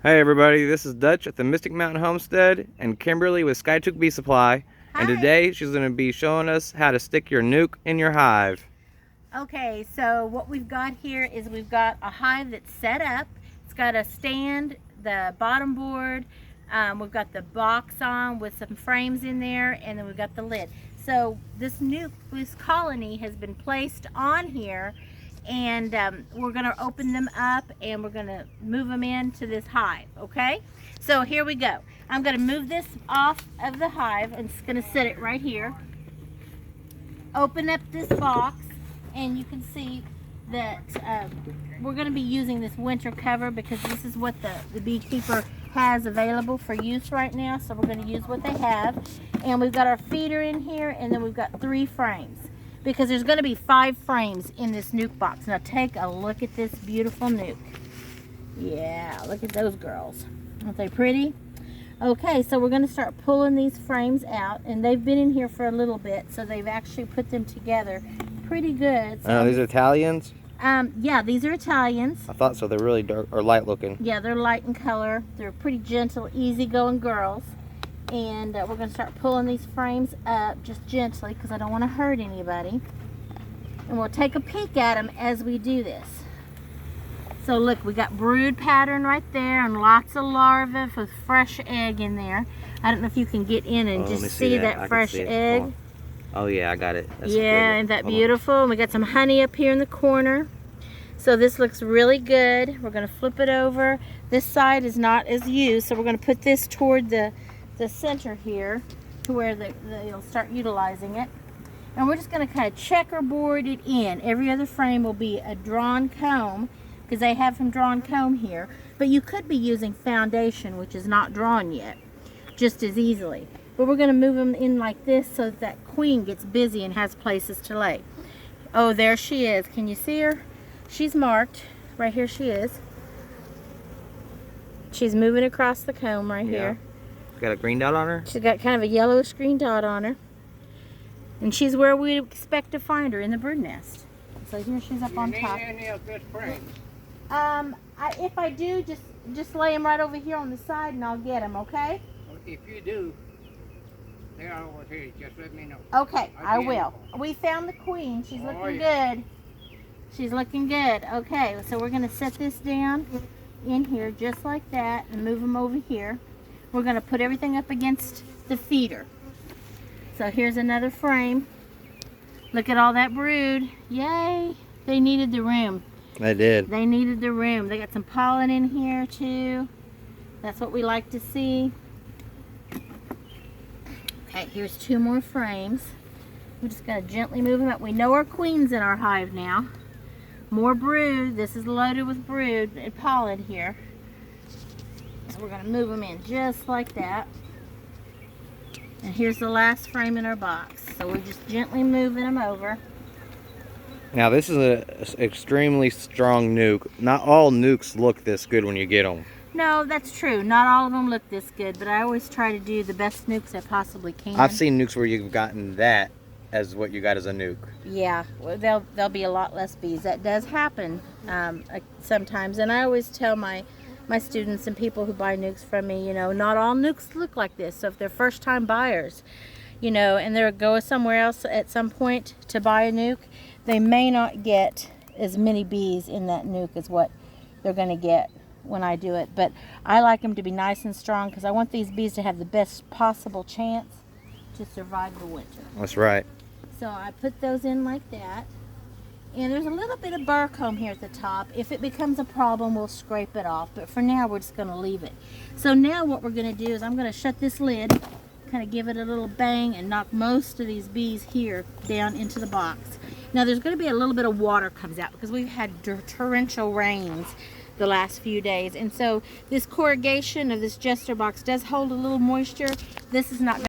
Hey everybody, this is Dutch at the Mystic Mountain Homestead and Kimberly with Skiatook Bee Supply. Hi. And today she's going to be showing us how to stick your nuke in your hive. Okay, so what we've got here is we've got a hive that's set up. It's got a stand, the bottom board, we've got the box on with some frames in there, and then we've got the lid. So this colony has been placed on here, and we're going to open them up and we're going to move them into this hive. Okay, so here we go. I'm going to move this off of the hive and it's going to set it right here. Open up this box and you can see that we're going to be using this winter cover because this is what the beekeeper has available for use right now. So we're going to use what they have, and we've got our feeder in here, and then we've got 3 frames because there's going to be 5 frames in this nuke box. Now take a look at this beautiful nuke. Yeah, look at those girls. Aren't they pretty? Okay, so we're going to start pulling these frames out, and they've been in here for a little bit, so they've actually put them together pretty good. So, These are Italians? Yeah, these are Italians. I thought so. They're really dark or light looking. Yeah, they're light in color. They're pretty gentle, easygoing girls. And we're going to start pulling these frames up just gently because I don't want to hurt anybody. And we'll take a peek at them as we do this. So look, we got brood pattern right there and lots of larvae with fresh egg in there. I don't know if you can get in and just see that fresh egg. Oh yeah, I got it. That's yeah, isn't that beautiful? And we got some honey up here in the corner. So this looks really good. We're going to flip it over. This side is not as used, so we're going to put this toward the center here to where they'll start utilizing it. And we're just going to kind of checkerboard it in. Every other frame will be a drawn comb because they have some drawn comb here. But you could be using foundation, which is not drawn yet, just as easily. But we're going to move them in like this so that queen gets busy and has places to lay. Oh, there she is. Can you see her? She's marked. Right here she is. She's moving across the comb right here. Got a green dot on her? She's got kind of a yellowish green dot on her. And she's where we expect to find her, in the brood nest. So here she's up on top. Any of those frames? If I do, just lay them right over here on the side and I'll get them, okay? If you do, they are over here. Just let me know. Okay, I will. We found the queen. She's looking good. She's looking good. Okay, so we're going to set this down in here just like that and move them over here. We're going to put everything up against the feeder. So here's another frame. Look at all that brood. Yay! They needed the room. They did. They needed the room. They got some pollen in here too. That's what we like to see. Okay, here's 2 more frames. We're just going to gently move them up. We know our queen's in our hive now. More brood. This is loaded with brood and pollen here. So we're going to move them in just like that. And here's the last frame in our box. So we're just gently moving them over. Now this is an extremely strong nuke. Not all nukes look this good when you get them. No, that's true. Not all of them look this good, but I always try to do the best nukes I possibly can. I've seen nukes where you've gotten that as what you got as a nuke. Yeah, well, there'll be a lot less bees. That does happen sometimes, and I always tell my students and people who buy nukes from me, you know, not all nukes look like this. So if they're first-time buyers, you know, and they'll go somewhere else at some point to buy a nuke, they may not get as many bees in that nuke as what they're going to get when I do it. But I like them to be nice and strong because I want these bees to have the best possible chance to survive the winter. That's right. So I put those in like that. And there's a little bit of burr comb here at the top. If it becomes a problem, we'll scrape it off. But for now, we're just going to leave it. So now what we're going to do is I'm going to shut this lid, kind of give it a little bang, and knock most of these bees here down into the box. Now there's going to be a little bit of water comes out because we've had torrential rains the last few days. And so this corrugation of this jester box does hold a little moisture. This is not